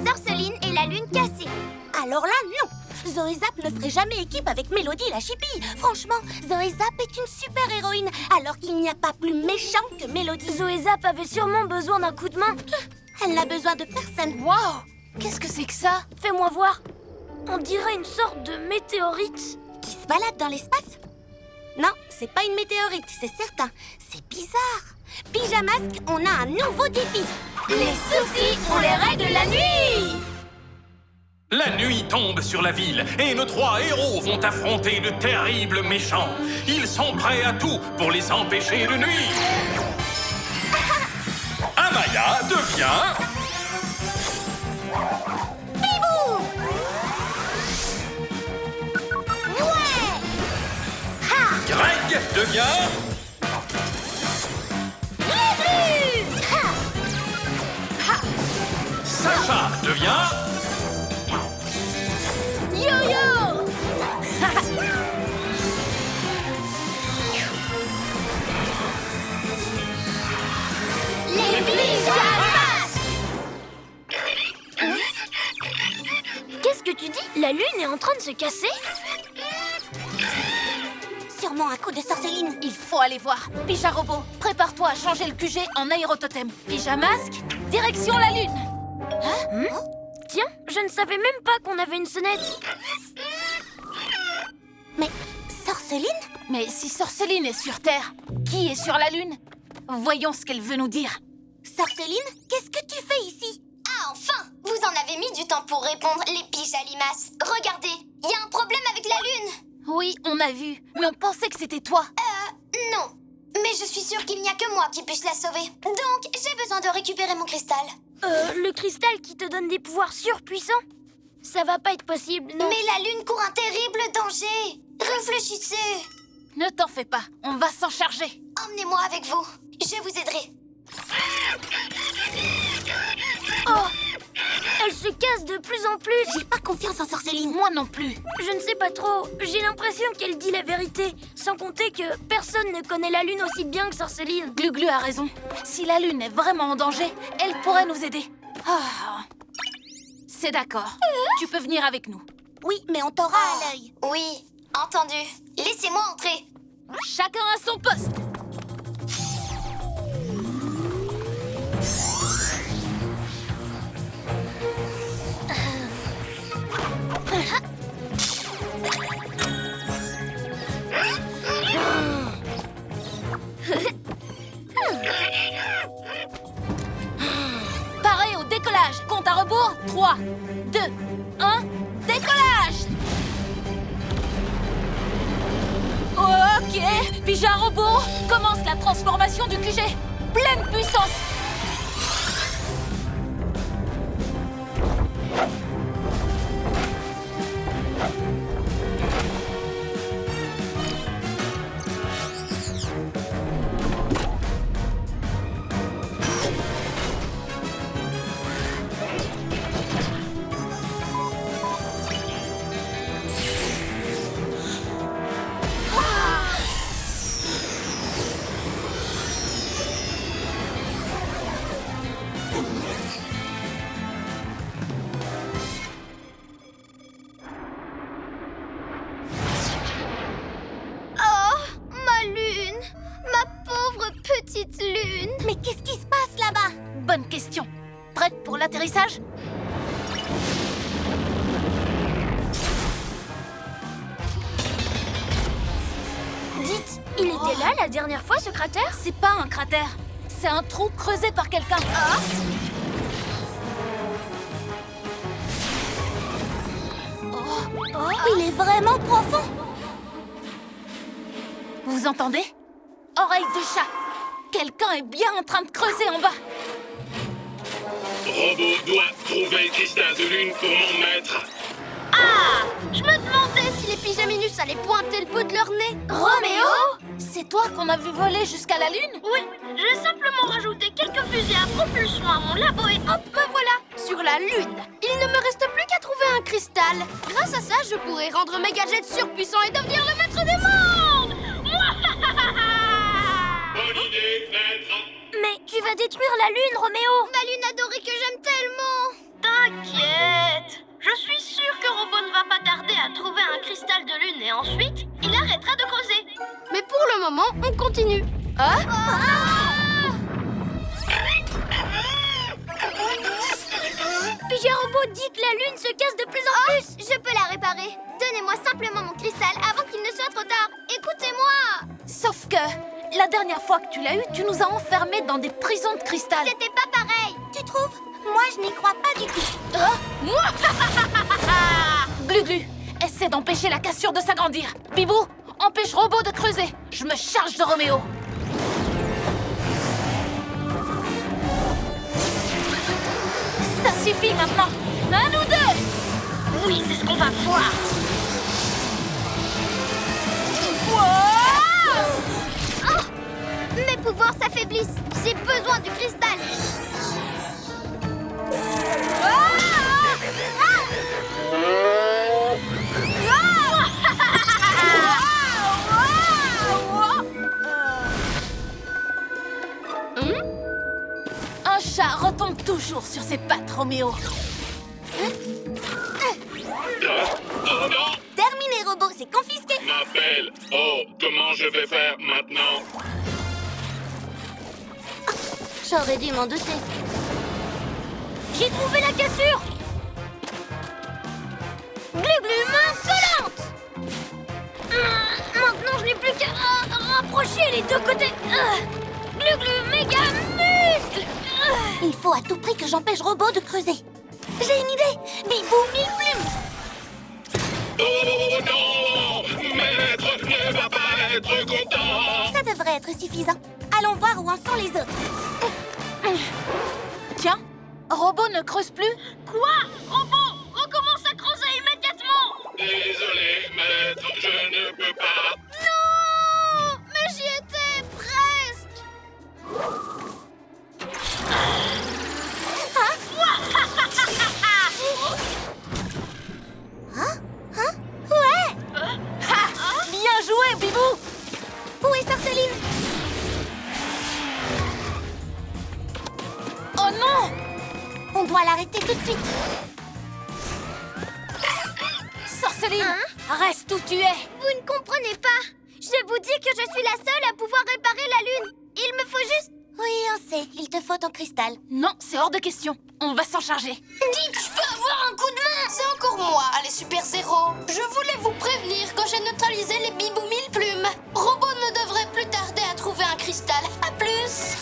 Sorceline et la lune cassée. Alors là, non. Zoé Zap ne ferait jamais équipe avec Mélodie la chipie. Franchement, Zoé Zap est une super héroïne, alors qu'il n'y a pas plus méchant que Mélodie. Zoé Zap avait sûrement besoin d'un coup de main. Elle n'a besoin de personne. Waouh! Qu'est-ce que c'est que ça? Fais-moi voir. On dirait une sorte de météorite. Qui se balade dans l'espace? Non, c'est pas une météorite, c'est certain. C'est bizarre. Pyjamasque, on a un nouveau défi. Les soucis, on les règle la nuit. La nuit tombe sur la ville et nos 3 héros vont affronter de terribles méchants. Ils sont prêts à tout pour les empêcher de nuire. Amaya devient... Bibou! Ouais! Greg devient... Glu-glu! Sacha devient... Yo-yo! Les pyjamas! Qu'est-ce que tu dis? La lune est en train de se casser? Sûrement un coup de sorceline. Il faut aller voir. Pyja Robot, prépare-toi à changer le QG en aérototem. Pyjamasque, direction la lune. Tiens, je ne savais même pas qu'on avait une sonnette. Mais Sorceline? Mais si Sorceline est sur Terre, qui est sur la lune? Voyons ce qu'elle veut nous dire. Sorceline, qu'est-ce que tu fais ici? Ah, enfin! Vous en avez mis du temps pour répondre, les pyjalimas. Regardez, il y a un problème avec la lune. Oui, on a vu, mais on pensait que c'était toi. Non. Mais je suis sûre qu'il n'y a que moi qui puisse la sauver. Donc, j'ai besoin de récupérer mon cristal. Le cristal qui te donne des pouvoirs surpuissants? Ça va pas être possible, non? Mais la lune court un terrible danger. Réfléchissez. Ne t'en fais pas, on va s'en charger. Emmenez-moi avec vous. Je vous aiderai. Oh! Elle se casse de plus en plus. J'ai pas confiance en Sorceline. Moi non plus. Je ne sais pas trop. J'ai l'impression qu'elle dit la vérité. Sans compter que personne ne connaît la lune aussi bien que Sorceline. Gluglu a raison. Si la lune est vraiment en danger, elle pourrait nous aider. Ah. C'est d'accord. Tu peux venir avec nous. Oui, mais on t'aura à l'œil. Oui, entendu. Laissez-moi entrer. Chacun à son poste. Paré au décollage. Compte à rebours. 3, 2, 1, décollage. Ok, Pyja Robot, commence la transformation du QG. Pleine puissance. Oh, ma lune! Ma pauvre petite lune! Mais qu'est-ce qui se passe là-bas? Bonne question. Prête pour l'atterrissage? Dites, il était là la dernière fois, ce cratère? C'est pas un cratère. C'est un trou creusé par quelqu'un. Oh, il est vraiment profond. Vous entendez? Oreille de chat. Quelqu'un est bien en train de creuser en bas. Robot doit trouver le cristal de lune pour mon maître. Je me demandais si les pyjaminus allaient pointer le bout de leur nez. Roméo? C'est toi qu'on a vu voler jusqu'à la lune? Oui, j'ai simplement rajouté quelques fusées à propulsion à mon labo et hop, me voilà sur la Lune. Il ne me reste plus qu'à trouver un cristal. Grâce à ça, je pourrai rendre mes gadgets surpuissants et devenir le maître du monde. Bonne idée, maître. Mais tu vas détruire la Lune, Roméo. Ma Lune adorée que j'aime tellement. moment, on continue. Ah Pija Robot dit que la lune se casse de plus en plus. Je peux la réparer. Donnez-moi simplement mon cristal avant qu'il ne soit trop tard. Écoutez-moi. Sauf que, la dernière fois que tu l'as eu, tu nous as enfermés dans des prisons de cristal. C'était pas pareil. Tu trouves? Moi, je n'y crois pas du tout. Glu-Glu, essaie d'empêcher la cassure de s'agrandir. Bibou, empêche Robot de creuser. Je me charge de Roméo. Ça suffit maintenant. À nous deux. Oui, c'est ce qu'on va voir. Oh, mes pouvoirs s'affaiblissent. J'ai besoin du cristal. Un chat retombe toujours sur ses pattes, Roméo. Oh non! Terminé, robot, c'est confisqué. Ma belle! Oh, comment je vais faire maintenant? J'aurais dû m'en douter. J'ai trouvé la cassure. Glu-Glu, main collante. Maintenant, je n'ai plus qu'à rapprocher les deux côtés. Glu-Glu, méga muscle. Il faut à tout prix que j'empêche Robot de creuser. J'ai une idée. Bibou, mille plumes. Oh non! Maître ne va pas être content! Ça devrait être suffisant. Allons voir où en sont les autres. Tiens, Robot ne creuse plus. Quoi? Robot, recommence à creuser immédiatement. Désolé, maître, je ne peux pas. Non, mais j'y étais presque. Ouais. Bien joué, Bibou. Où est Sorceline? Oh non! On doit l'arrêter tout de suite. Sorceline, reste où tu es. Vous ne comprenez pas. Je vous dis que je suis la seule à pouvoir réparer la lune. Il me faut juste... Oui, on sait. Il te faut ton cristal. Non, c'est hors de question. On va s'en charger. Dites, je peux avoir un coup de main. C'est encore moi, les Super Zéros. Je voulais vous prévenir quand j'ai neutralisé les Bibou mille plumes. Robot ne devrait plus tarder à trouver un cristal. À plus.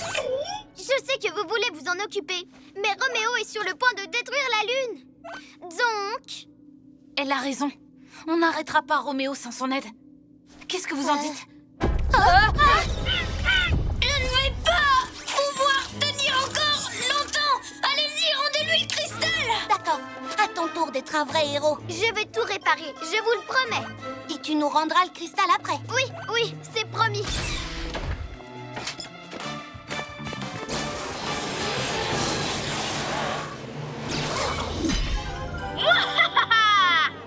Je sais que vous voulez vous en occuper, mais Roméo est sur le point de détruire la lune. Donc... Elle a raison. On n'arrêtera pas Roméo sans son aide. Qu'est-ce que vous en dites? Je ne vais pas pouvoir tenir encore longtemps. Allez-y, rendez-lui le cristal. D'accord. À ton tour d'être un vrai héros. Je vais tout réparer, je vous le promets. Et tu nous rendras le cristal après. Oui, oui, c'est promis.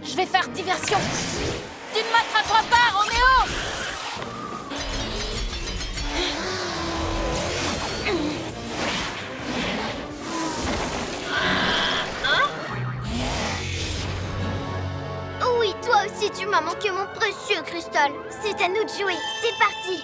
Je vais faire diversion. Tu ne m'attraperas pas, Roméo. Oui, toi aussi, tu m'as manqué mon précieux cristal. C'est à nous de jouer. C'est parti.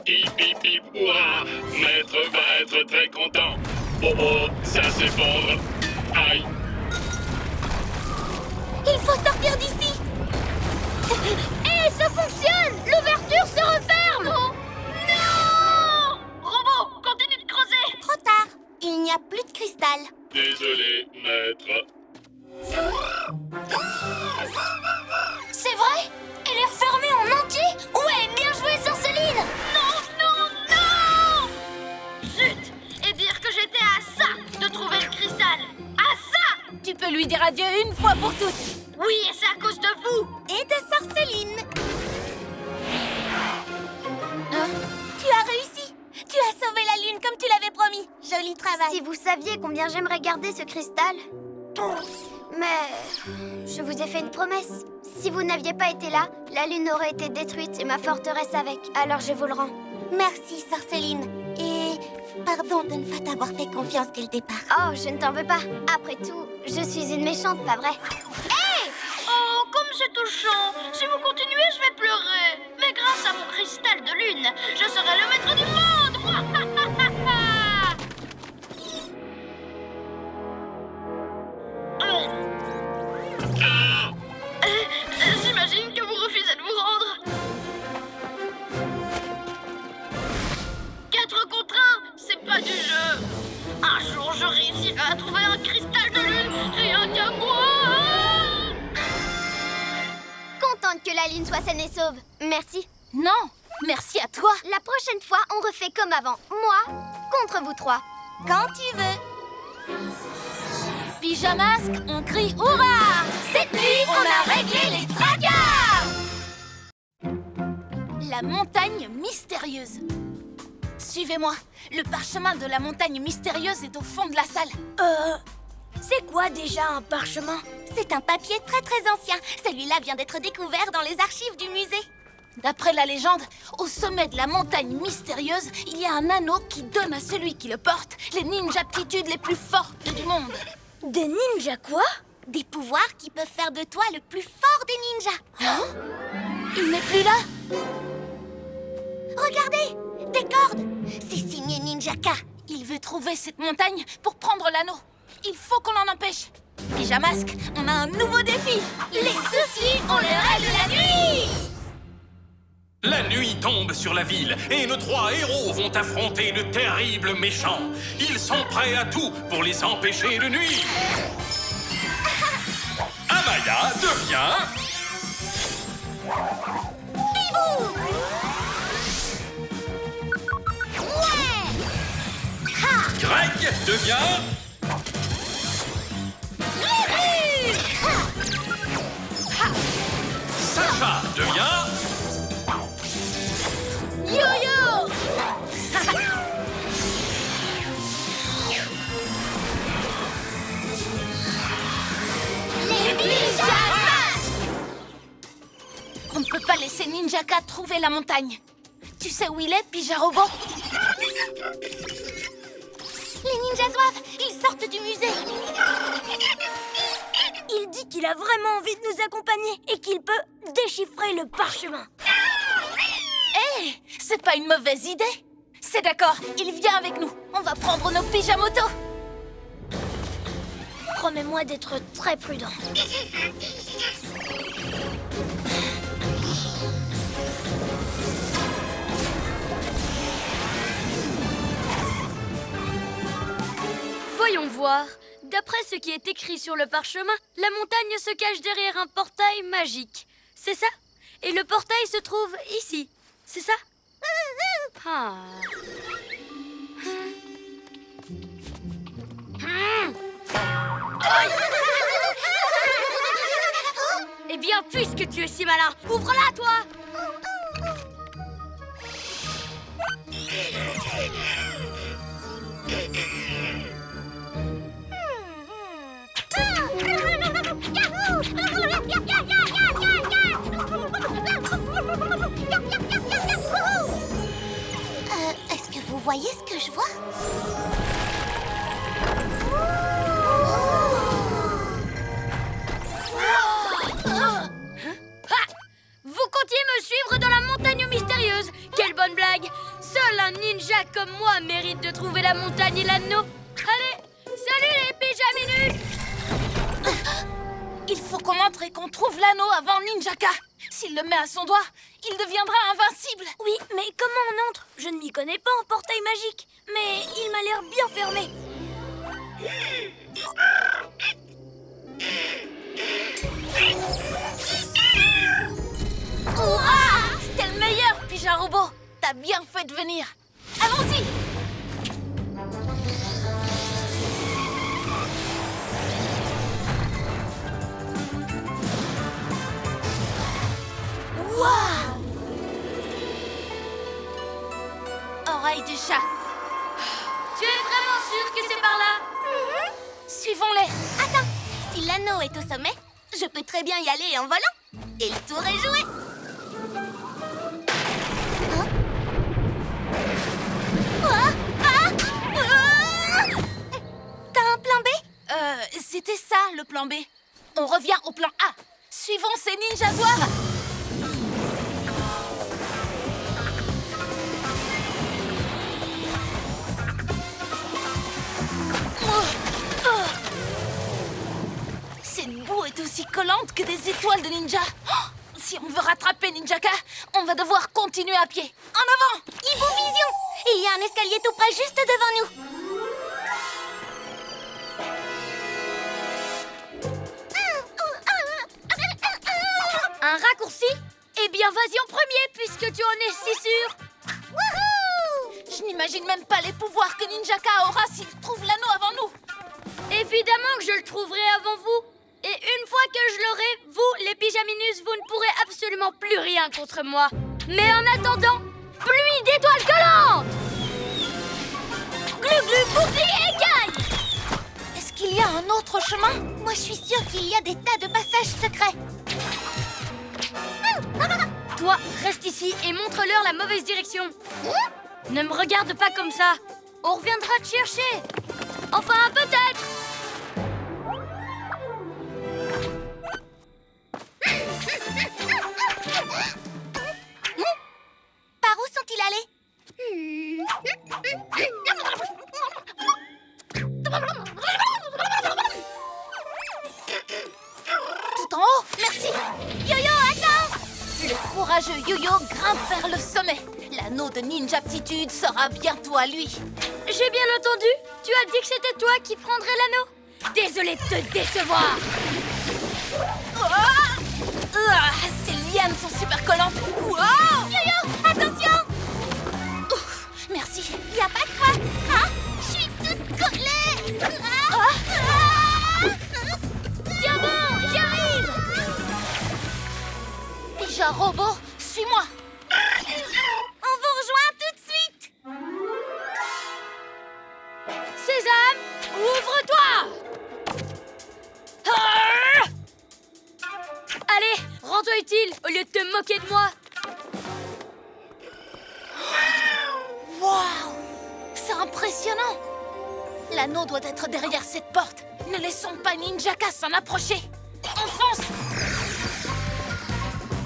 Hip hip hip, hurrah! Maître va être très content. Oh oh, ça s'effondre. Aïe! Il faut sortir d'ici. Hé, ça fonctionne! L'ouverture se referme! Non! Robot, continue de creuser. Trop tard. Il n'y a plus de cristal. Désolé, maître. C'est vrai? Elle est refermée en entier? Ouais, bien joué, Sorceline! Non! Zut! Et dire que j'étais à ça de trouver le cristal. À ça! Tu peux lui dire adieu une fois pour toutes. Oui, et c'est à cause de vous. Et de Sorceline. Tu as réussi. Tu as sauvé la lune comme tu l'avais promis. Joli travail. Si vous saviez combien j'aimerais garder ce cristal. Mais je vous ai fait une promesse. Si vous n'aviez pas été là, la lune aurait été détruite et ma forteresse avec. Alors je vous le rends. Merci, Sorceline. Et Pardon de ne pas t'avoir fait confiance dès le départ. Oh, je ne t'en veux pas. Après tout, je suis une méchante, pas vrai? Oh, comme c'est touchant. Si vous continuez, je vais pleurer. Mais grâce à mon cristal de lune, je serai le maître du monde. J'imagine que vous refusez de vous rendre. 4 contre 1, c'est pas du jeu. Un jour, je réussirai à trouver un cristal de lune, rien qu'à moi. Contente que la lune soit saine et sauve. Merci. Non, merci à toi. La prochaine fois, on refait comme avant. Moi contre vous trois. Quand tu veux. Pyjamasque, on crie hurrah! Cette nuit, on a réglé les tracas. La montagne mystérieuse. Suivez-moi. Le parchemin de la montagne mystérieuse est au fond de la salle. C'est quoi déjà un parchemin? C'est un papier très très ancien. Celui-là vient d'être découvert dans les archives du musée. D'après la légende, au sommet de la montagne mystérieuse, il y a un anneau qui donne à celui qui le porte les ninja aptitudes les plus fortes du monde. Des ninjas quoi? Des pouvoirs qui peuvent faire de toi le plus fort des ninjas. Il n'est plus là. Regardez, des cordes. C'est signé Ninjaka. Il veut trouver cette montagne pour prendre l'anneau. Il faut qu'on l'en empêche. Pyjamasque, on a un nouveau défi. Les soucis ont le règle de la nuit. La nuit tombe sur la ville et nos 3 héros vont affronter de terribles méchants. Ils sont prêts à tout pour les empêcher de nuire. Amaya devient... Greg devient... Sacha devient... Yo-yo! Les pyjamas. On ne peut pas laisser Ninjaka trouver la montagne. Tu sais où il est, Pyjarobot? Les ninjas zouaves, ils sortent du musée. Il dit qu'il a vraiment envie de nous accompagner et qu'il peut déchiffrer le parchemin. Hé, c'est pas une mauvaise idée. C'est d'accord, il vient avec nous. On va prendre nos pyjamotos. Promets-moi d'être très prudent. Voyons voir. D'après ce qui est écrit sur le parchemin, la montagne se cache derrière un portail magique. C'est ça? Et le portail se trouve ici. C'est ça? Ah. Eh bien, puisque tu es si malin, ouvre-la, toi! Est-ce que vous voyez ce que je vois? Vous comptiez me suivre dans la montagne mystérieuse. Quelle bonne blague! Seul un ninja comme moi mérite de trouver la montagne et l'anneau. Allez, salut les pyjaminus! Il faut qu'on entre et qu'on trouve l'anneau avant Ninjaka. S'il le met à son doigt, il deviendra invincible. Oui, mais comment on entre? Je ne m'y connais pas en portail magique, mais il m'a l'air bien fermé. Hurrah! T'es le meilleur, Pyjarobot. T'as bien fait de venir. Allons-y. Waouh! Oreille du chat. Tu es vraiment sûr que c'est par là? Suivons-les. Attends, si l'anneau est au sommet, je peux très bien y aller en volant. Et le tour est joué. Hein? Ah, ah. C'était ça, le plan B. On revient au plan A. Suivons ces ninjazoirs. Cette boue est aussi collante que des étoiles de ninja. Oh, si on veut rattraper Ninjaka, on va devoir continuer à pied. En avant! Hibou Vision! Il y a un escalier tout près juste devant nous. Un raccourci? Eh bien, vas-y en premier, puisque tu en es si sûr. Je n'imagine même pas les pouvoirs que Ninjaka aura s'il trouve l'anneau avant nous. Évidemment que je le trouverai avant vous. Et une fois que je l'aurai, vous, les pyjaminus, vous ne pourrez absolument plus rien contre moi. Mais en attendant, pluie d'étoiles collantes! Glu-glu, bouclier, gagne! Est-ce qu'il y a un autre chemin? Moi, je suis sûre qu'il y a des tas de passages secrets. Toi, reste ici et montre-leur la mauvaise direction. Ne me regarde pas comme ça. On reviendra te chercher. Enfin, peut-être. Par où sont-ils allés? Tout en haut, merci. Yo-Yo, attends! Le courageux Yo-Yo grimpe vers le sommet. L'anneau de ninjaptitude sera bientôt à lui. J'ai bien entendu. Tu as dit que c'était toi qui prendrais l'anneau. Désolée de te décevoir. Ces lianes sont super collantes. Wow! Yo-Yo, attention! Ouf, merci. Y a pas de quoi. Hein? Je suis toute collée. Tiens bon, j'arrive. Ninja robot, suis-moi. On vous rejoint tout de suite. Sésame, ouvre-toi. Allez, rends-toi utile au lieu de te moquer de moi. Waouh! C'est impressionnant. L'anneau doit être derrière cette porte. Ne laissons pas Ninjaka s'en approcher. On fonce!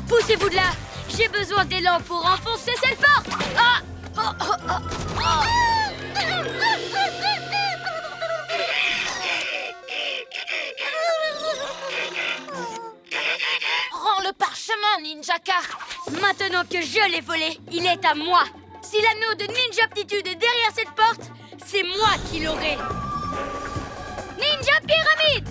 Poussez-vous de là. J'ai besoin d'élan pour enfoncer cette porte. Ah! Oh, oh, oh, oh. Rends le parchemin, Ninjaka! Maintenant que je l'ai volé, il est à moi. Si l'anneau de ninjaptitude est derrière cette porte, c'est moi qui l'aurai. Ninja pyramide!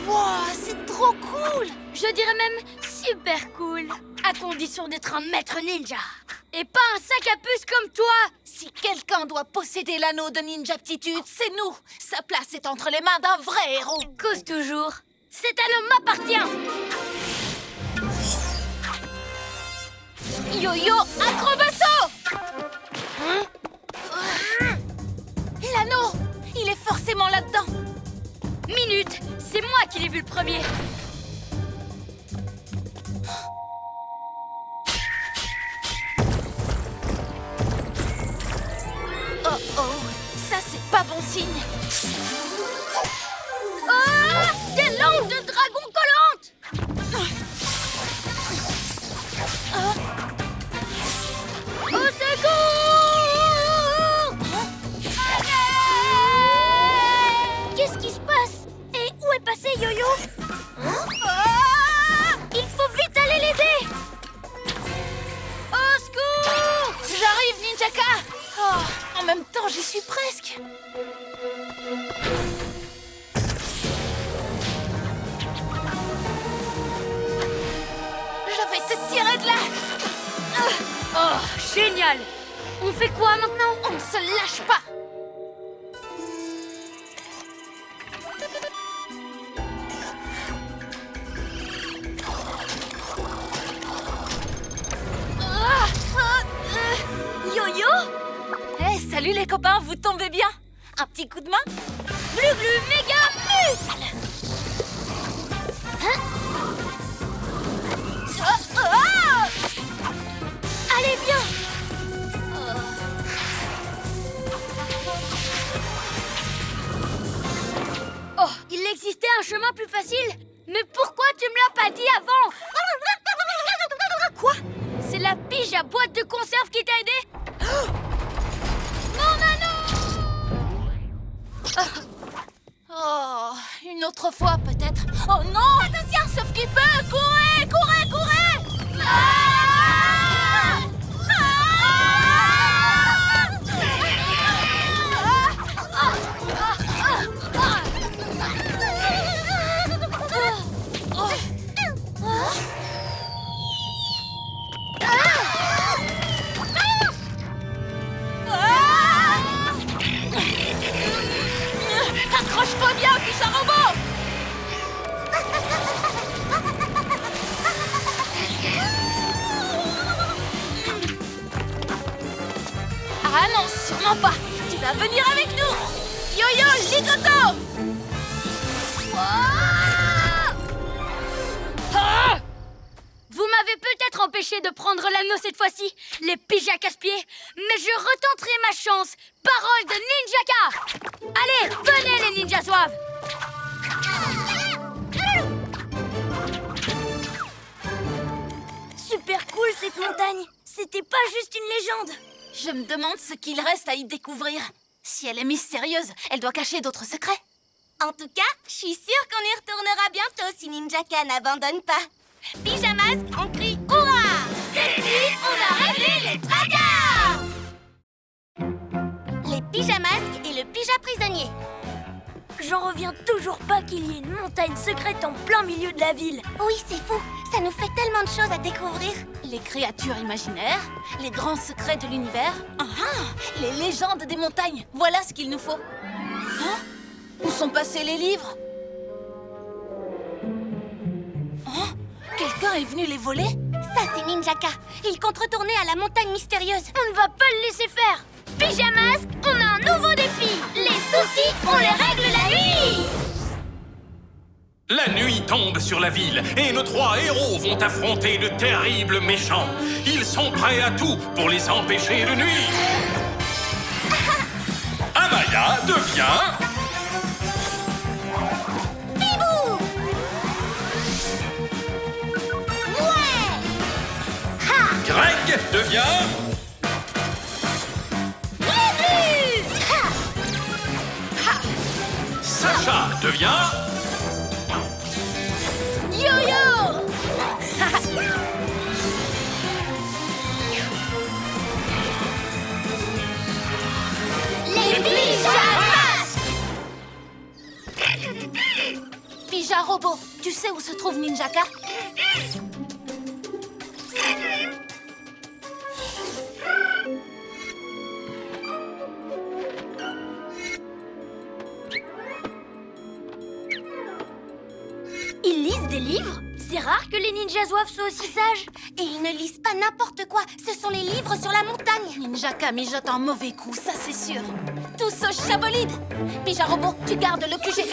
Wow, c'est trop cool! Je dirais même super cool. À condition d'être un maître ninja. Et pas un sac à puce comme toi. Si quelqu'un doit posséder l'anneau de ninjaptitude, c'est nous! Sa place est entre les mains d'un vrai héros! Cause toujours. Cet anneau m'appartient. Yo-Yo, acrobasso! L'anneau! Il est forcément là-dedans! Minute, c'est moi qui l'ai vu le premier. Oh oh, ça c'est pas bon signe! Ah! Des langues de dragon collantes! Au secours! Qu'est-ce qui se passe? Et où est passé Yo-Yo? Il faut vite aller l'aider! Au secours! J'arrive, Ninjaka! Oh, en même temps, j'y suis presque! Je vais te tirer de là! Oh, génial! On fait quoi maintenant? On ne se lâche pas! Yo-Yo? Hey, salut les copains, vous tombez bien? Un petit coup de main? Glu-glu méga muscle! Allez, viens. Oh, il existait un chemin plus facile. Mais pourquoi tu me l'as pas dit avant? Quoi? C'est la pige à boîte de conserve qui t'a aidé? Mon anneau! Oh, une autre fois peut-être. Oh non! Attention, sauf qu'il peut! Courez, courez, courez! Accroche-toi bien, Pija Robot! Ah non, sûrement pas! Tu vas venir avec nous! Yo-yo, Gigoto! Ah! Vous m'avez peut-être empêché de prendre l'anneau cette fois-ci, les pigeons casse-pieds, mais je retenterai ma chance. Parole de Ninjaka! Allez, venez les ninjas zouaves! Super cool cette montagne. C'était pas juste une légende. Je me demande ce qu'il reste à y découvrir. Si elle est mystérieuse, elle doit cacher d'autres secrets. En tout cas, je suis sûre qu'on y retournera bientôt si Ninjaka n'abandonne pas. Pyjamasque, on crie hurrah! Cette nuit, on a réglé les tracas! Les pyjamasques et le pyja prisonnier. J'en reviens toujours pas qu'il y ait une montagne secrète en plein milieu de la ville. Oui, c'est fou. Ça nous fait tellement de choses à découvrir. Les créatures imaginaires, les grands secrets de l'univers, les légendes des montagnes. Voilà ce qu'il nous faut. Hein? Où sont passés les livres? Hein? Quelqu'un est venu les voler? Ça, c'est Ninjaka. Il compte retourner à la montagne mystérieuse. On ne va pas le laisser faire. Pyjamasque, on a un nouveau défi. Les soucis, on les règle la nuit. La nuit tombe sur la ville et nos 3 héros vont affronter de terribles méchants. Ils sont prêts à tout pour les empêcher de nuire. Amaya devient... Bibou! Ouais! Greg devient... Sacha devient... Yo-yo! Les pyjamasques! Pija Robot, tu sais où se trouve Ninjaka? Ils lisent des livres? C'est rare que les ninjas zouaves soient aussi sages. Et ils ne lisent pas n'importe quoi. Ce sont les livres sur la montagne. Ninjaka mijote un mauvais coup, ça c'est sûr. Tous au chabolide! Pija Robot, tu gardes le QG.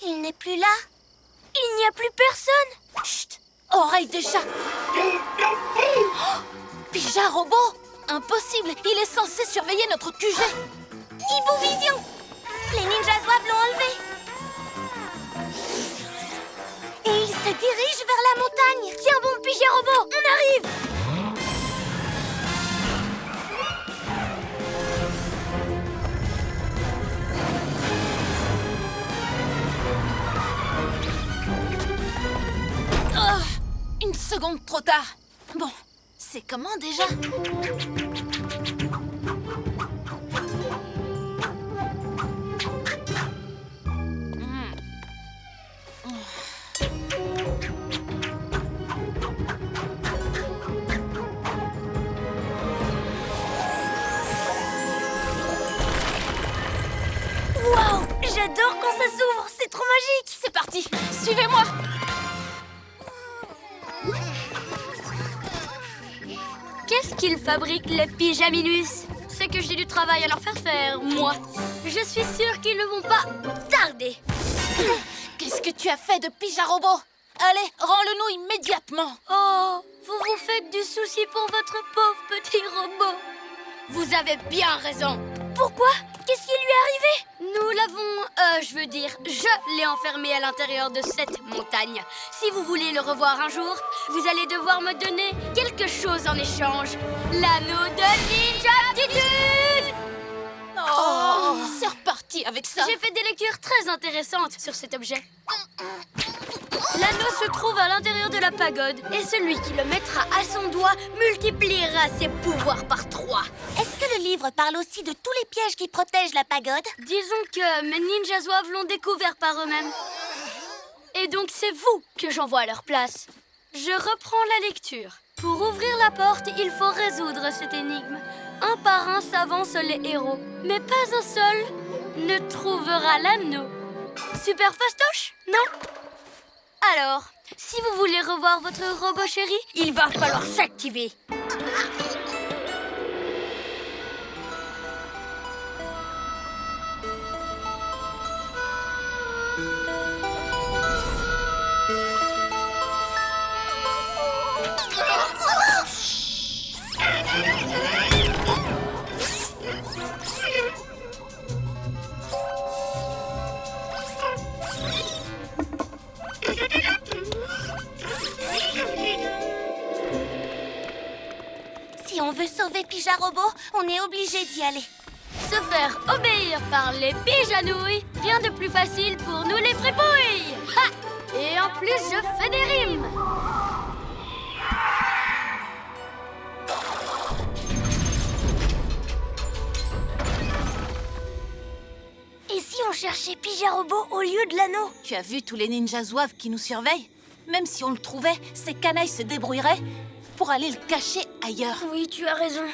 Il n'est plus là. Il n'y a plus personne. Chut! Oreille de chat! Oh, Pija Robot! Impossible! Il est censé surveiller notre QG! Hibou Vision! Les ninjas zouaves l'ont enlevé. Et il se dirige vers la montagne. Tiens bon, Pija Robot, on arrive. Oh, une seconde trop tard. Bon, c'est comment déjà? J'adore quand ça s'ouvre, c'est trop magique. C'est parti, suivez-moi. Qu'est-ce qu'ils fabriquent, les pyjaminus? C'est que j'ai du travail à leur faire, moi. Je suis sûre qu'ils ne vont pas tarder. Qu'est-ce que tu as fait de Pijarobot? Allez, rends-le-nous immédiatement. Oh, vous vous faites du souci pour votre pauvre petit robot. Vous avez bien raison. Pourquoi? Qu'est-ce qui lui est arrivé? Nous l'avons, je l'ai enfermé à l'intérieur de cette montagne. Si vous voulez le revoir un jour, vous allez devoir me donner quelque chose en échange. L'anneau de Ninjaptitude! Oh, c'est reparti avec ça. J'ai fait des lectures très intéressantes sur cet objet. L'anneau se trouve à l'intérieur de la pagode et celui qui le mettra à son doigt multipliera ses pouvoirs par 3. Est-ce que le livre parle aussi de tous les pièges qui protègent la pagode? Disons que mes ninjas zouaves l'ont découvert par eux-mêmes. Et donc c'est vous que j'envoie à leur place. Je reprends la lecture. Pour ouvrir la porte, il faut résoudre cette énigme. Un par un s'avancent les héros, mais pas un seul ne trouvera l'anneau. Super fastoche, non? Alors, si vous voulez revoir votre robot chéri, il va falloir s'activer. Si on veut sauver Pijarobot, on est obligé d'y aller. Se faire obéir par les pijanouilles, rien de plus facile pour nous les fripouilles. Ha! Et en plus, je fais des rimes. Et si on cherchait Pijarobot au lieu de l'anneau? Tu as vu tous les ninjas zouaves qui nous surveillent? Même si on le trouvait, ces canailles se débrouilleraient pour aller le cacher ailleurs. Oui, tu as raison.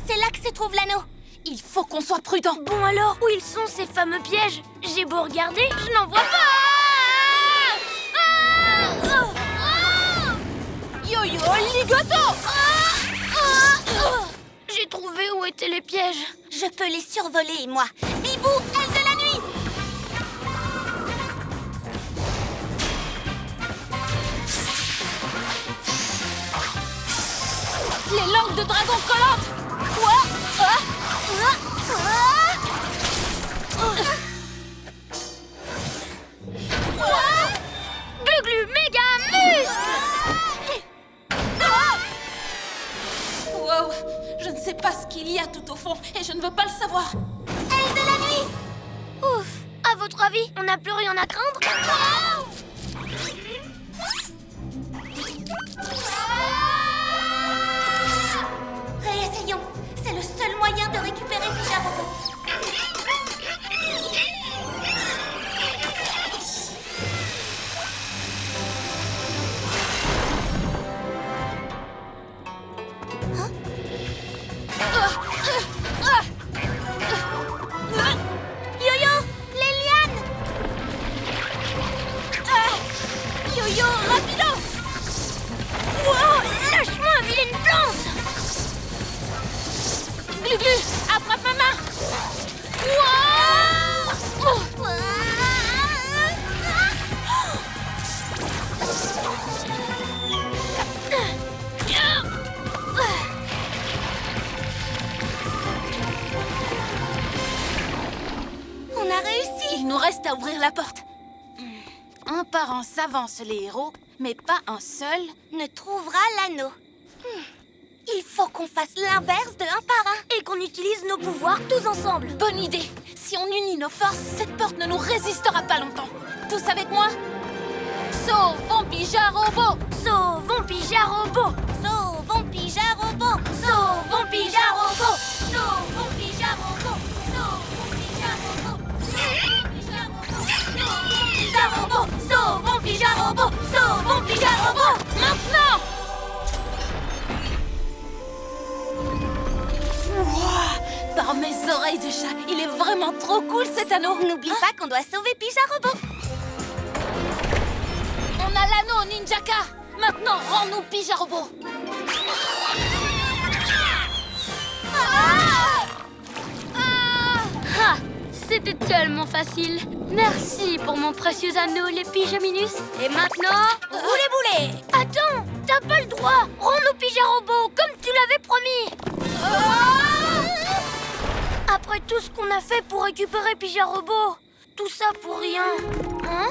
C'est là que se trouve l'anneau. Il faut qu'on soit prudent. Bon alors, où ils sont ces fameux pièges? J'ai beau regarder, je n'en vois pas. Yo-yo, ligoto! J'ai trouvé où étaient les pièges. Je peux les survoler, moi. Bibou, aile de la nuit! Les langues de dragon collantes! Quoi? Glu-glu méga muscle! Wow, je ne sais pas ce qu'il y a tout au fond et je ne veux pas le savoir. Aile de la nuit! Ouf! À votre avis, on n'a plus rien à craindre? Réessayons. C'est le seul moyen de récupérer Pijarobot. Yo-yo, les lianes! Yo-yo, rapido! Wow! Lâche-moi, vilaine plante! Glu-glu, attrape ma main! On a réussi! Il nous reste à ouvrir la porte. Un par un s'avancent les héros, mais pas un seul. Ne trouvera l'anneau. Il faut qu'on fasse l'inverse de un par un. Et qu'on utilise nos pouvoirs tous ensemble. Bonne idée. Si on unit nos forces, cette porte ne nous résistera pas longtemps. Tous avec moi? Sauvons Pijarobot! Sauvons Pijarobot! Sauvons Pijarobot! Sauvons Pijarobot! Sauvons Pijarobot! Sauvons Pijarobot! Sauvons Pijarobot! Sauvons Pijarobot! Maintenant! trop cool cet anneau. N'oublie pas qu'on doit sauver Pija-Robot. On a l'anneau, Ninjaka. Maintenant, rends-nous Pija-Robot. Ah, c'était tellement facile. Merci pour mon précieux anneau, les Pyjaminus. Et maintenant, Roulez-boulez. attends, t'as pas le droit. Rends-nous Pija-Robot, comme tu l'avais promis. Après tout ce qu'on a fait pour récupérer Pija-Robot, tout ça pour rien. Hein?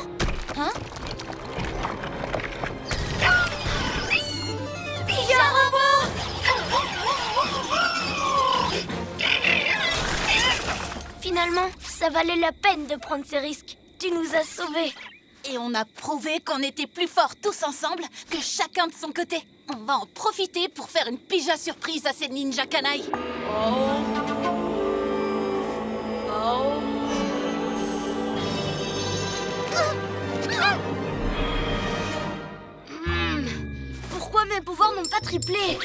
Pija-Robot! Finalement, ça valait la peine de prendre ces risques. Tu nous as sauvés. Et on a prouvé qu'on était plus forts tous ensemble que chacun de son côté. On va en profiter pour faire une Pija surprise à ces ninja canailles. Pourquoi mes pouvoirs n'ont pas triplé?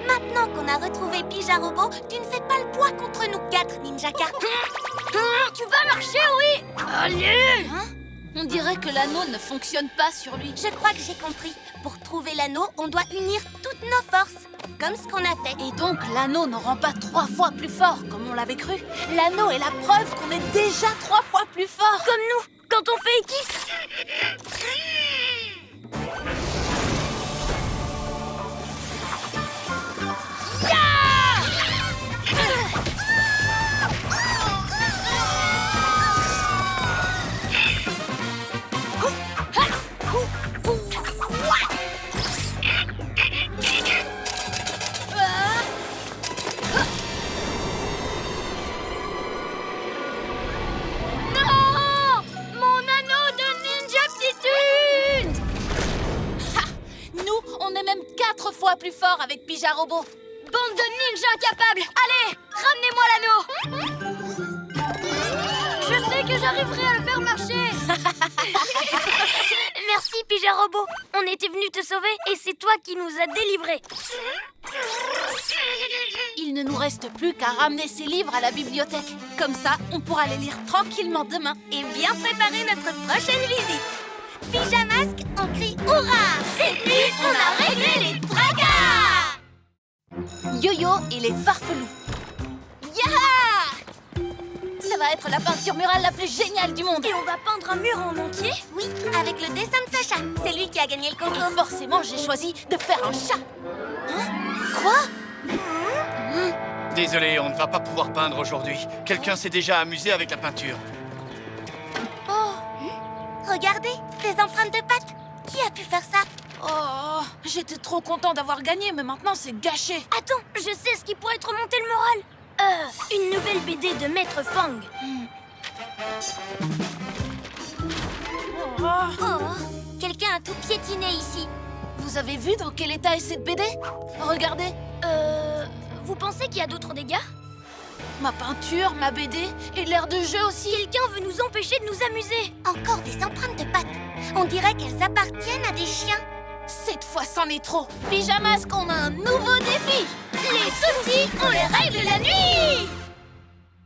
Maintenant qu'on a retrouvé Pija-Robot, tu ne fais pas le poids contre nous 4, Ninjaka. Tu vas marcher, oui? Allez! On dirait que l'anneau ne fonctionne pas sur lui. Je crois que j'ai compris. Pour trouver l'anneau, on doit unir toutes nos forces. Comme ce qu'on a fait. Et donc, l'anneau ne rend pas 3 fois plus fort, comme on l'avait cru. L'anneau est la preuve qu'on est déjà 3 fois plus fort. Comme nous, quand on fait équipe. Non! Mon anneau de ninja-aptitude! Nous, on est même 4 fois plus fort avec Pija-Robot. Bande de ninjas incapables! Allez, ramenez-moi l'anneau! Je sais que j'arriverai à le faire marcher! Merci, Pija-Robot. On était venus te sauver et c'est toi qui nous as délivrés. Il ne nous reste plus qu'à ramener ces livres à la bibliothèque. Comme ça, on pourra les lire tranquillement demain. Et bien préparer notre prochaine visite. Pyjamasque, on crie hurrah! Cette nuit, on a réglé les tracas! Yo-Yo et les farfelous. Yaha! Ça va être la peinture murale la plus géniale du monde. Et on va peindre un mur en entier? Oui, avec le dessin de Sacha. C'est lui qui a gagné le concours. Et forcément, j'ai choisi de faire un chat. Quoi? Désolé, on ne va pas pouvoir peindre aujourd'hui. Quelqu'un s'est déjà amusé avec la peinture. Regardez, des empreintes de pattes. Qui a pu faire ça? Oh, j'étais trop content d'avoir gagné, mais maintenant c'est gâché. Attends, je sais ce qui pourrait te remonter le moral. Une nouvelle BD de Maître Fang. Oh, quelqu'un a tout piétiné ici. Vous avez vu dans quel état est cette BD? Regardez, Vous pensez qu'il y a d'autres dégâts? ma peinture, ma BD et l'air de jeu aussi. Quelqu'un veut nous empêcher de nous amuser. Encore des empreintes de pattes. On dirait qu'elles appartiennent à des chiens. Cette fois, c'en est trop. Pyjamasque, on a un nouveau défi. Les soucis, on les règle la nuit.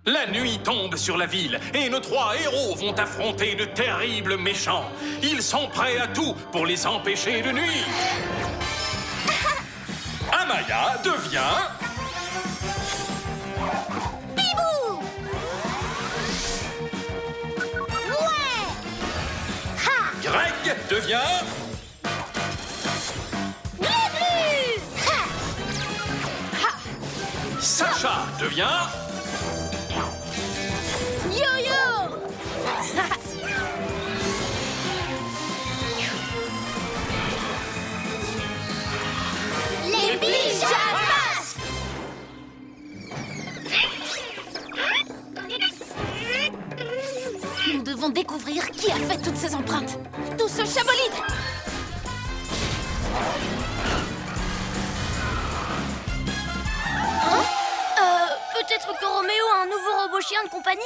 La nuit tombe sur la ville et nos 3 héros vont affronter de terribles méchants. Ils sont prêts à tout pour les empêcher de nuire. Amaya devient... Bibou! Ouais! Greg devient... Glu-glu! Sacha devient... Yo-Yo! Les pyjamas! Nous devons découvrir qui a fait toutes ces empreintes. Tout ce chabolide! Peut-être que Roméo a un nouveau robot chien de compagnie?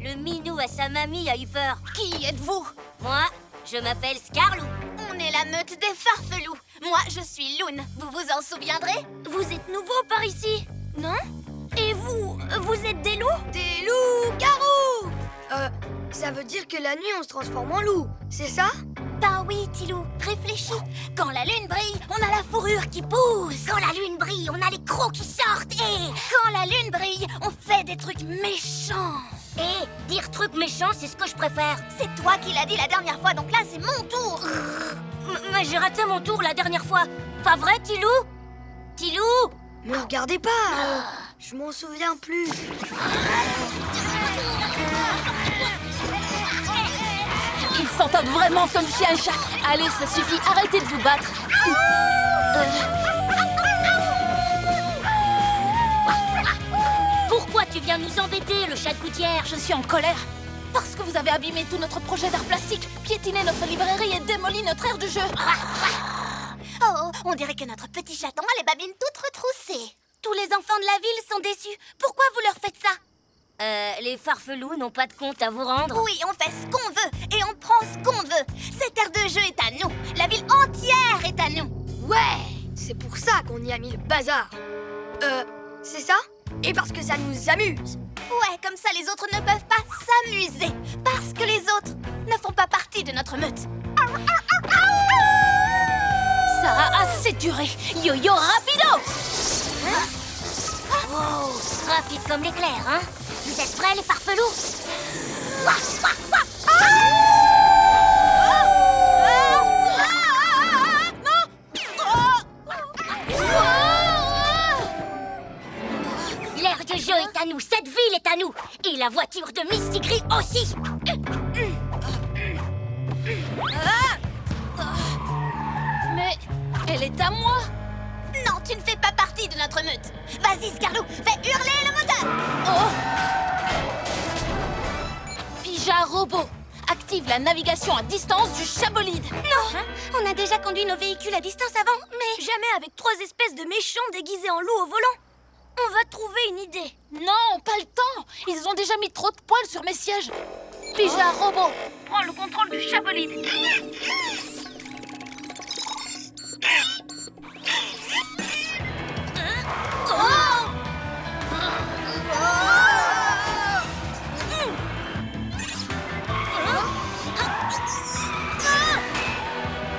Le minou à sa mamie a eu peur. Qui êtes-vous? Moi, je m'appelle Scarlou. On est la meute des farfelous. Moi, je suis Loon. Vous vous en souviendrez? Vous êtes nouveau par ici, non? Et vous êtes des loups? Des loups-garous. Ça veut dire que la nuit, on se transforme en loup, c'est ça? Bah oui, Tilou, réfléchis. Quand la lune brille, on a la fourrure qui pousse. Quand la lune brille, on a les crocs qui sortent. Et quand la lune brille, on fait des trucs méchants. Et dire trucs méchants, c'est ce que je préfère. C'est toi qui l'as dit la dernière fois, donc là, c'est mon tour. Mais j'ai raté mon tour la dernière fois. Pas vrai, Tilou? Tilou? Me regardez pas, je m'en souviens plus. Ils s'entendent vraiment comme chien et chat. Allez, ça suffit, arrêtez de vous battre. Pourquoi tu viens nous embêter, le chat de gouttière? Je suis en colère. Parce que vous avez abîmé tout notre projet d'art plastique, piétiné notre librairie et démoli notre aire de jeu. Oh, on dirait que notre petit chaton a les babines toutes retroussées. Tous les enfants de la ville sont déçus. Pourquoi vous leur faites ça? Les farfelous n'ont pas de compte à vous rendre. Oui, on fait ce qu'on veut et on prend ce qu'on veut. Cette aire de jeu est à nous. La ville entière est à nous. Ouais, c'est pour ça qu'on y a mis le bazar. C'est ça? Et parce que ça nous amuse. Ouais, comme ça les autres ne peuvent pas s'amuser. Parce que les autres ne font pas partie de notre meute. Ça a assez duré. Yo-yo rapido! Wow, rapide comme l'éclair, hein? Vous êtes prêts, les farfelous? L'aire de jeu est à nous, cette ville est à nous. Et la voiture de Misty Gris aussi. Mais elle est à moi! Non, tu ne fais pas partie de notre meute. Vas-y, Scarlou, fais hurler le moteur. Oh! Pija Robot, active la navigation à distance du chabolide. Non, on a déjà conduit nos véhicules à distance avant, mais... Jamais avec 3 espèces de méchants déguisés en loups au volant. On va trouver une idée. Non, pas le temps. Ils ont déjà mis trop de poils sur mes sièges. Pija Robot, prends le contrôle du chabolide.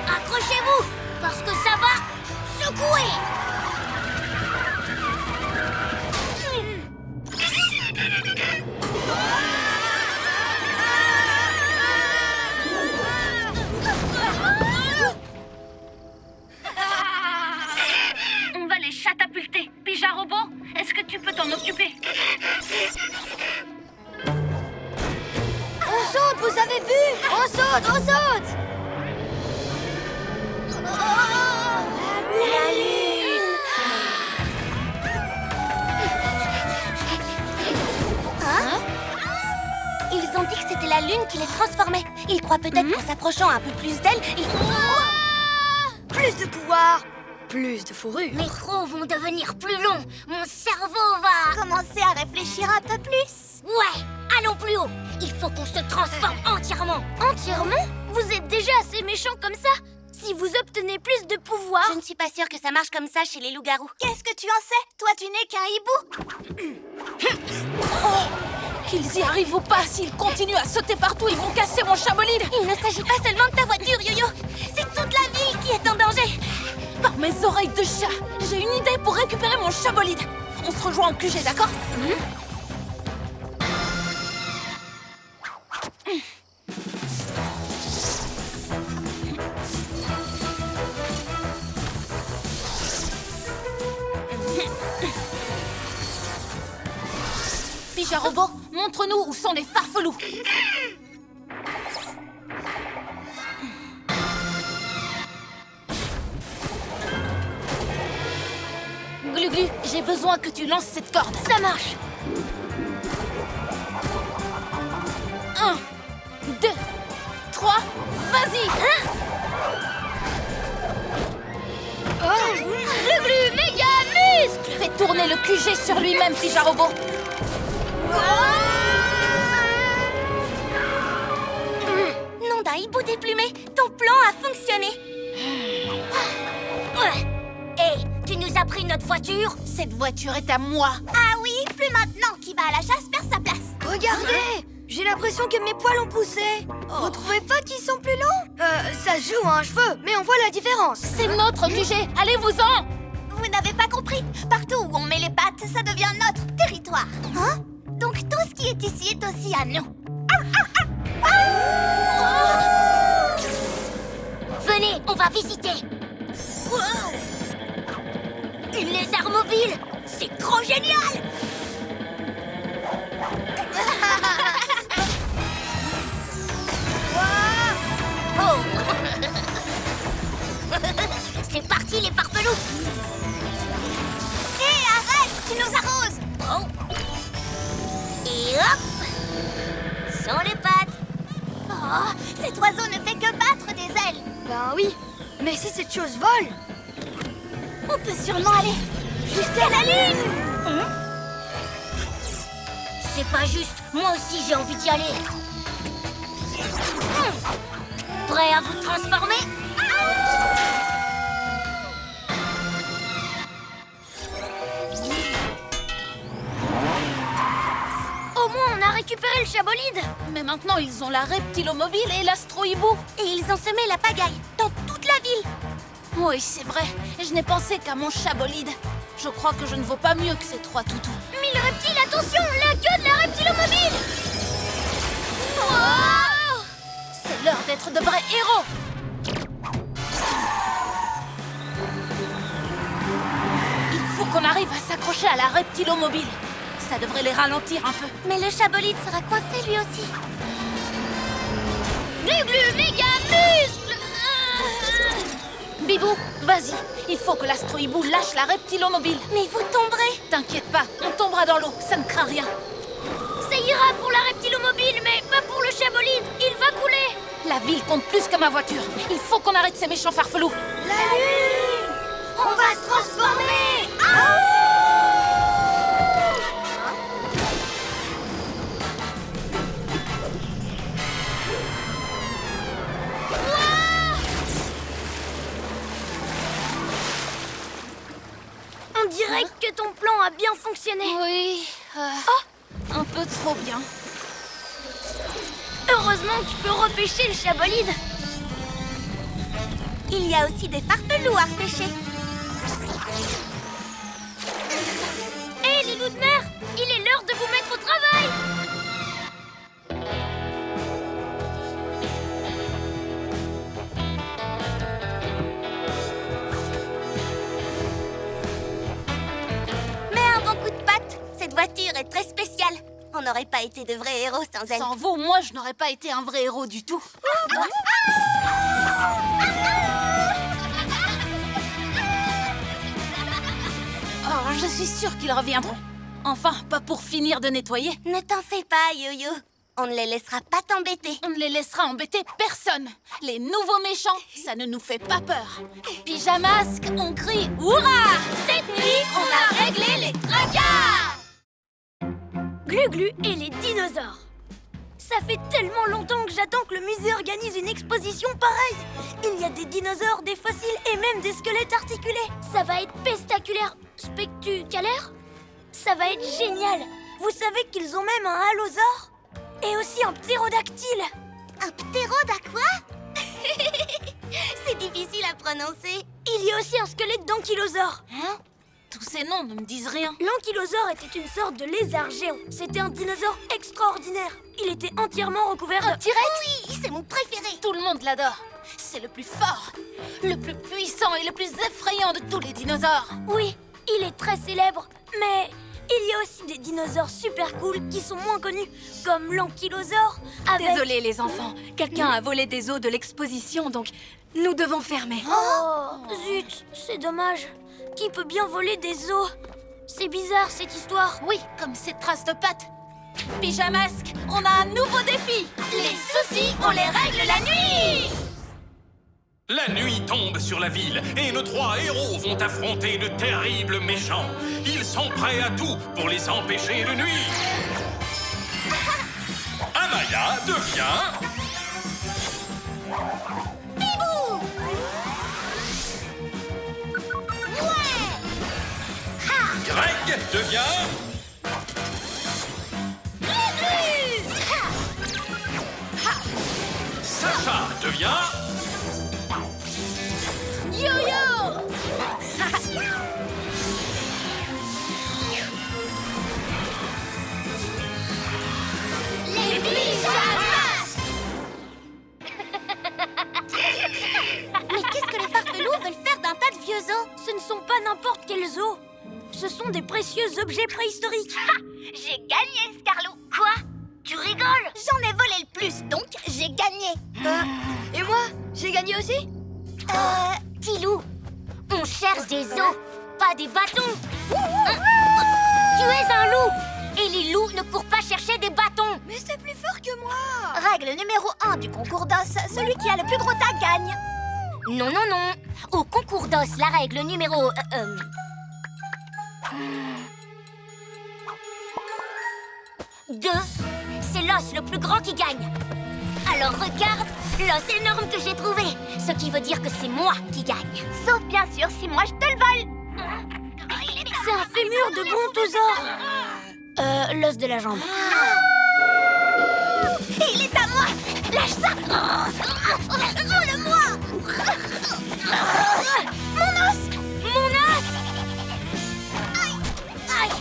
Accrochez-vous, parce que ça va secouer. On va les catapulter. Pija Robot, est-ce que tu peux t'en occuper? On saute, vous avez vu? On saute, on saute! La lune. Hein? Ils ont dit que c'était la lune qui les transformait. Ils croient peut-être qu'en s'approchant un peu plus d'elle, Plus de pouvoir, plus de fourrure. mes crocs vont devenir plus longs. Mon cerveau va... commencer à réfléchir un peu plus. Ouais, allons plus haut. Il faut qu'on se transforme entièrement. Entièrement? Vous êtes déjà assez méchant comme ça? Si vous obtenez plus de pouvoir... Je ne suis pas sûre que ça marche comme ça chez les loups-garous. Qu'est-ce que tu en sais? Toi, tu n'es qu'un hibou. Qu'ils y arrivent ou pas, s'ils continuent à sauter partout, ils vont casser mon chabolide. Il ne s'agit pas seulement de ta voiture, Yo-Yo. C'est toute la ville qui est en danger. Par mes oreilles de chat, j'ai une idée pour récupérer mon chabolide. On se rejoint en QG, d'accord? Pija Robot, montre-nous où sont les farfelous. Glu-Glu, j'ai besoin que tu lances cette corde. Ça marche. 1, 2, 3, vas-y. Glu-Glu, méga muscle. Fais tourner le QG sur lui-même, Pija Robot. hibou déplumé, ton plan a fonctionné. Hé, tu nous as pris notre voiture? Cette voiture est à moi. Ah oui, plus maintenant. Qui va à la chasse perd sa place. Regardez! J'ai l'impression que mes poils ont poussé. Vous trouvez pas qu'ils sont plus longs? Ça se joue à un cheveu, mais on voit la différence. C'est notre QG. Allez-vous-en. Vous n'avez pas compris. Partout où on met les pattes, ça devient notre territoire. Hein? Donc tout ce qui est ici est aussi à nous. Venez, on va visiter. Wow. Une lézard mobile. C'est trop génial. Oh. C'est parti les farfelous. Hé, arrête, tu nous arroses. Oh. Et hop. Sans les pattes. Oh, cet oiseau ne fait que battre des ailes. Ben oui, mais si cette chose vole... On peut sûrement aller jusqu'à la lune. C'est pas juste, moi aussi j'ai envie d'y aller. Prêt à vous transformer? Au moins, on a récupéré le chabolide. Mais maintenant, ils ont la reptilomobile et l'astro-hibou. Et ils ont semé la pagaille dans toute la ville. Oui, c'est vrai. Je n'ai pensé qu'à mon chabolide. Je crois que je ne vaux pas mieux que ces 3 toutous. Mille reptiles, attention, la queue de la reptilomobile. Oh! C'est l'heure d'être de vrais héros. Il faut qu'on arrive à s'accrocher à la reptilomobile. Ça devrait les ralentir un peu. Mais le chabolide sera coincé lui aussi. Glu-glu, méga muscle. Bibou, vas-y. Il faut que l'astro-hibou lâche la reptilomobile. Mais vous tomberez. T'inquiète pas, on tombera dans l'eau. Ça ne craint rien. Ça ira pour la reptilomobile, mais pas pour le chabolide. Il va couler. La ville compte plus que ma voiture. Il faut qu'on arrête ces méchants farfelous. La lune! On va se transformer! On dirait que ton plan a bien fonctionné. Oui, un peu trop bien. Heureusement que tu peux repêcher le chabolide. Il y a aussi des farfelous à repêcher. Hé, les loups de mer, il est l'heure de vous mettre au travail. Mais un bon coup de patte. Cette voiture est très spéciale. On n'aurait pas été de vrais héros sans elle. Sans vous, moi, je n'aurais pas été un vrai héros du tout. Oh, je suis sûre qu'ils reviendront. Enfin, pas pour finir de nettoyer. Ne t'en fais pas, Yo-Yo. On ne les laissera pas t'embêter. On ne les laissera embêter personne. Les nouveaux méchants, ça ne nous fait pas peur. Pyjamasque, on crie « Hurrah !» Cette nuit, on a réglé les tracas. Glu-Glu et les dinosaures. Ça fait tellement longtemps que j'attends que le musée organise une exposition pareille. Il y a des dinosaures, des fossiles et même des squelettes articulés. Ça va être pestaculaire, spectaculaire. Ça va être génial. Vous savez qu'ils ont même un allosaure et aussi un ptérodactyle. Un ptérodac quoi? C'est difficile à prononcer. Il y a aussi un squelette d'ankylosaure. Hein? Tous ces noms ne me disent rien. L'ankylosaure était une sorte de lézard géant. C'était un dinosaure extraordinaire. Il était entièrement recouvert de... Oui, c'est mon préféré. Tout le monde l'adore. C'est le plus fort, le plus puissant et le plus effrayant de tous les dinosaures. Oui, il est très célèbre, mais il y a aussi des dinosaures super cool qui sont moins connus, comme l'ankylosaure avec... Désolée les enfants, quelqu'un a volé des os de l'exposition, donc nous devons fermer. Oh, zut, c'est dommage. Qui peut bien voler des os? C'est bizarre cette histoire. Oui, comme ces traces de pattes. Pyjamasque, on a un nouveau défi. Les soucis, on les règle la nuit. La nuit tombe sur la ville et nos 3 héros vont affronter de terribles méchants. Ils sont prêts à tout pour les empêcher de nuire. Amaya devient devient... Sacha devient... Yo-yo! Les pyjamas! Mais qu'est-ce que les farfelous veulent faire d'un tas de vieux os? Ce ne sont pas n'importe quels os. Ce sont des précieux objets préhistoriques. J'ai gagné, Scarlou. Quoi? Tu rigoles? J'en ai volé le plus, donc j'ai gagné. Et moi, j'ai gagné aussi? Tilou, on cherche des os, pas des bâtons. Tu es un loup, et les loups ne courent pas chercher des bâtons. Mais c'est plus fort que moi. Règle numéro 1 du concours d'os, celui qui a le plus gros tas gagne. Non, non, non. Au concours d'os, la règle numéro... 2, c'est l'os le plus grand qui gagne. Alors regarde, l'os énorme que j'ai trouvé. Ce qui veut dire que c'est moi qui gagne. Sauf bien sûr si moi je te le vole. C'est un fémur de brontosaure. L'os de la jambe. Il est à moi. Lâche ça. Rends-le-moi. Mon os. Mon os. Aïe. Aïe.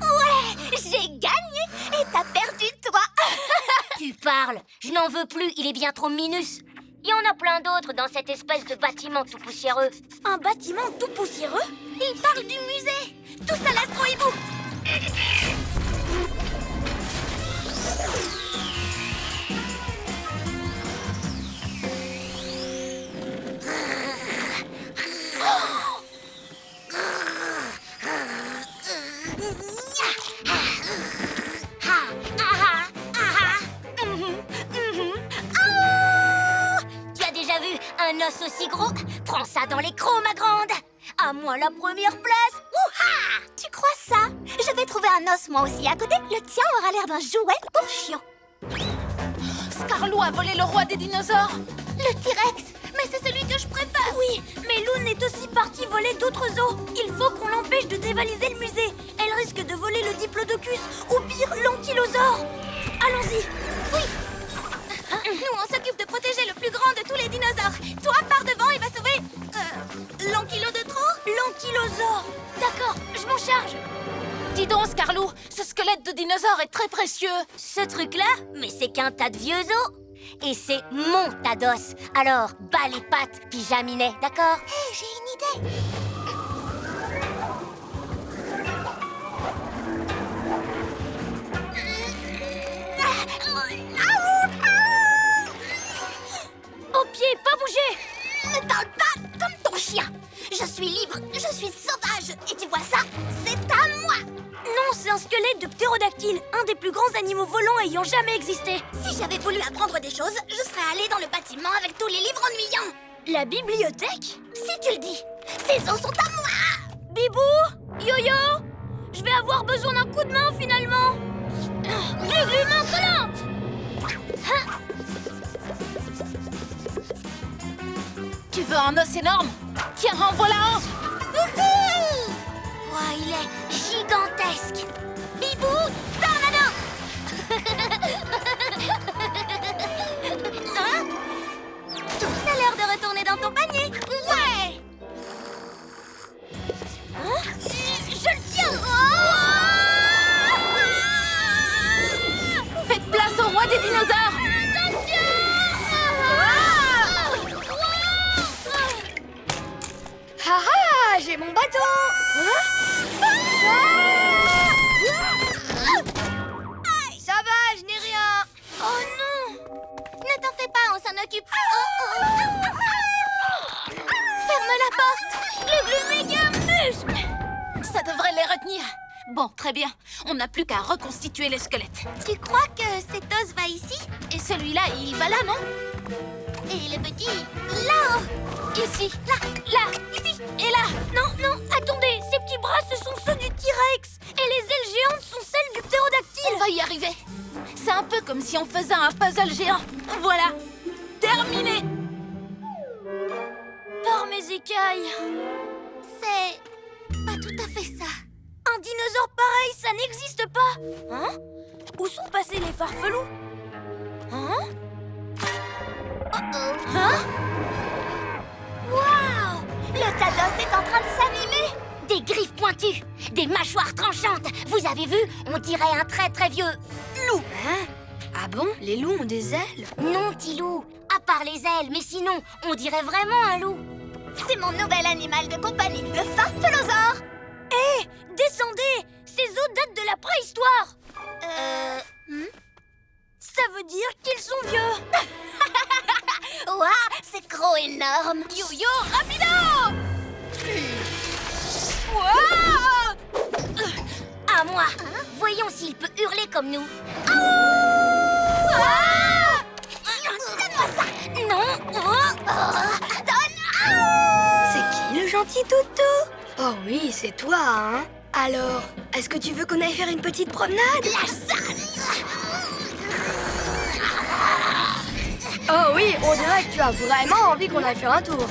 Ouais, j'ai gagné et t'as perdu toi. Tu parles, je n'en veux plus, il est bien trop minus. Il y en a plein d'autres dans cette espèce de bâtiment tout poussiéreux. Un bâtiment tout poussiéreux? Il parle du musée. Tous à l'Astro-Hibou. Tu as déjà vu un os aussi gros? Prends ça dans les crocs, ma grande. À moi la première place. Ouha! Tu crois ça? Je vais trouver un os moi aussi à côté. Le tien aura l'air d'un jouet pour chiant. Scarlou a volé le roi des dinosaures. Le T-Rex. Mais c'est celui que je préfère. Oui, mais Loon est aussi partie voler d'autres os. Il faut qu'on l'empêche de dévaliser le musée. Elle risque de voler le diplodocus ou pire, l'ankylosaure. Allons-y. Oui. Nous, on s'occupe de protéger le plus grand de tous les dinosaures. Toi, pars devant et va sauver... l'ankylo de trop? L'ankylosaure. D'accord, je m'en charge. Dis donc, Scarlou, ce squelette de dinosaure est très précieux. Ce truc-là, mais c'est qu'un tas de vieux os. Et c'est mon tas d'os. Alors, bats les pattes, pyjaminet, d'accord? Hé, j'ai une idée. Au pied, pas bouger. Ne parle pas comme ton chien. Je suis libre, je suis sauvage. Et tu vois ça? C'est à moi. Non, c'est un squelette de ptérodactyle, un des plus grands animaux volants ayant jamais existé. Si j'avais voulu apprendre des choses, je serais allée dans le bâtiment avec tous les livres ennuyants. La bibliothèque? Si tu le dis, ces os sont à moi. Bibou? Yo-yo? Je vais avoir besoin d'un coup de main finalement. Glu-glu, main collante. Tu veux un os énorme? Tiens, en voilà un. Ouah, il est gigantesque. Bibou, tornado. Hein? C'est l'heure de retourner dans ton panier. Ouais. Hein? Je le tiens. Faites place au roi des dinosaures. Ah, j'ai mon bâton. Ça va, je n'ai rien. Oh non! Ne t'en fais pas, on s'en occupe. Ferme la porte. Glu-glu méga muscle. Ça devrait les retenir. Bon, très bien. On n'a plus qu'à reconstituer les squelettes. Tu crois que cet os va ici? Et celui-là, il va là, non? Et le petit, là-haut. Ici, là, Ici. et là. Non, non, attendez, ces petits bras, ce sont ceux du T-Rex. Et les ailes géantes sont celles du ptérodactyle. On va y arriver. C'est un peu comme si on faisait un puzzle géant. Voilà, terminé. Par mes écailles. C'est pas tout à fait ça. dinosaure pareil, ça n'existe pas. Hein? Où sont passés les farfelus? Hein? Hein? Waouh! Le Tados est en train de s'animer! Des griffes pointues, des mâchoires tranchantes. Vous avez vu? On dirait un très très vieux loup. Hein? Ah bon? Les loups ont des ailes? Non, petit loup. À part les ailes, mais sinon, on dirait vraiment un loup. C'est mon nouvel animal de compagnie, le farfelosaure. Hé, descendez! Ces os datent de la préhistoire. Ça veut dire qu'ils sont vieux. Ouah, c'est gros énorme. Yo-yo, rapido! À moi. Voyons s'il peut hurler comme nous. Donne-moi ça. Non. Donne. C'est qui le gentil toutou? Oh oui, c'est toi, hein? Alors, est-ce que tu veux qu'on aille faire une petite promenade? La salle. Oh oui, on dirait que tu as vraiment envie qu'on aille faire un tour.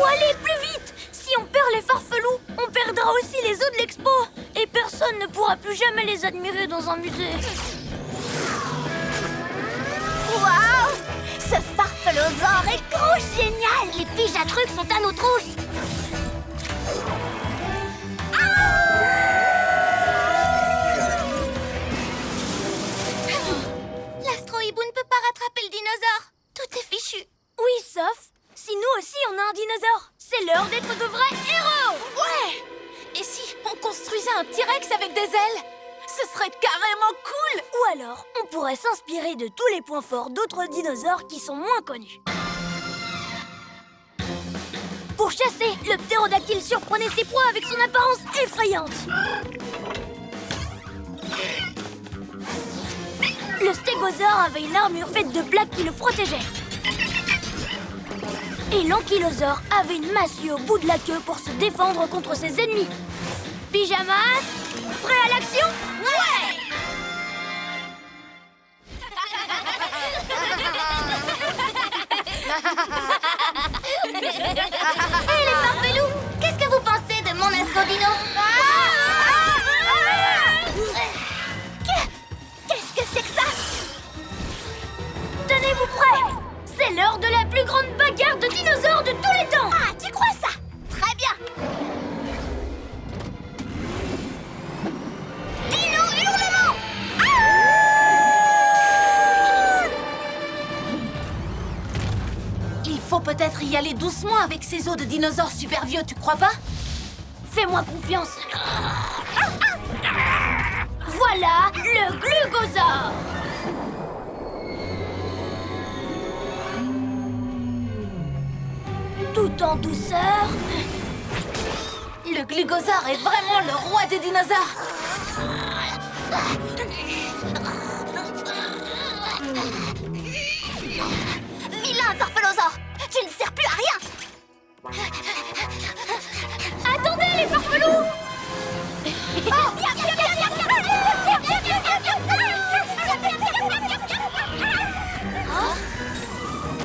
Allez, plus vite! Si on perd les farfelus, on perdra aussi les os de l'expo. Et personne ne pourra plus jamais les admirer dans un musée. Waouh! Ce farfelosaure est trop génial! Les piges à trucs sont à nos trousses. L'astro-hibou ne peut pas rattraper le dinosaure. Tout est fichu. Oui, sauf si nous aussi on a un dinosaure. C'est l'heure d'être de vrais héros. Ouais! Et si on construisait un T-Rex avec des ailes? Ce serait carrément cool! Ou alors, on pourrait s'inspirer de tous les points forts d'autres dinosaures qui sont moins connus. Pour chasser, le ptérodactyle surprenait ses proies avec son apparence effrayante. Le stégosaure avait une armure faite de plaques qui le protégeait. Et l'ankylosaure avait une massue au bout de la queue pour se défendre contre ses ennemis. Pyjamas, prêt à l'action? Ouais! Hé les farfelous, qu'est-ce que vous pensez de mon astrodino? Qu'est-ce que c'est que ça? Tenez-vous prêts! C'est l'heure de la plus grande bagarre de dinosaures de tous les temps! Ah, tu crois ça? Très bien! Dino hurlement! Il faut peut-être y aller doucement avec ces os de dinosaures super vieux, tu crois pas? Fais-moi confiance! Voilà le glugosaure! Tout en douceur. Le glugosaure est vraiment le roi des dinosaures! Vilain farfelosaure! Tu ne sers plus à rien! Attendez les farfelous!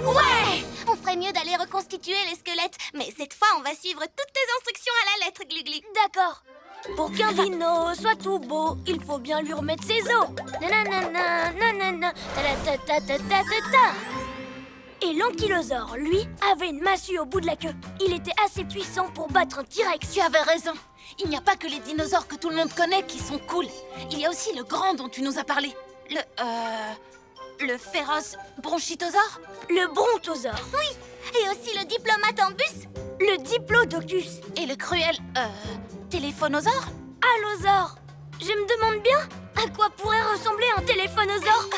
Ouais! On ferait mieux d'aller reconstituer les squelettes, mais cette fois on va suivre toutes tes instructions à la lettre, Gluglu. D'accord. Pour qu'un dino soit tout beau, il faut bien lui remettre ses os. Nanana, nanana, ta-la-ta-ta-ta-ta-ta-ta. Et l'ankylosaure, lui, avait une massue au bout de la queue. Il était assez puissant pour battre un T-Rex. Tu avais raison. Il n'y a pas que les dinosaures que tout le monde connaît qui sont cool. Il y a aussi le grand dont tu nous as parlé. Le féroce bronchitosaure? Le brontosaure. Oui, et aussi le diplomate en bus. Le diplodocus. Et le cruel, téléphonosaure? Allosaure. Je me demande bien à quoi pourrait ressembler un téléphonosaure.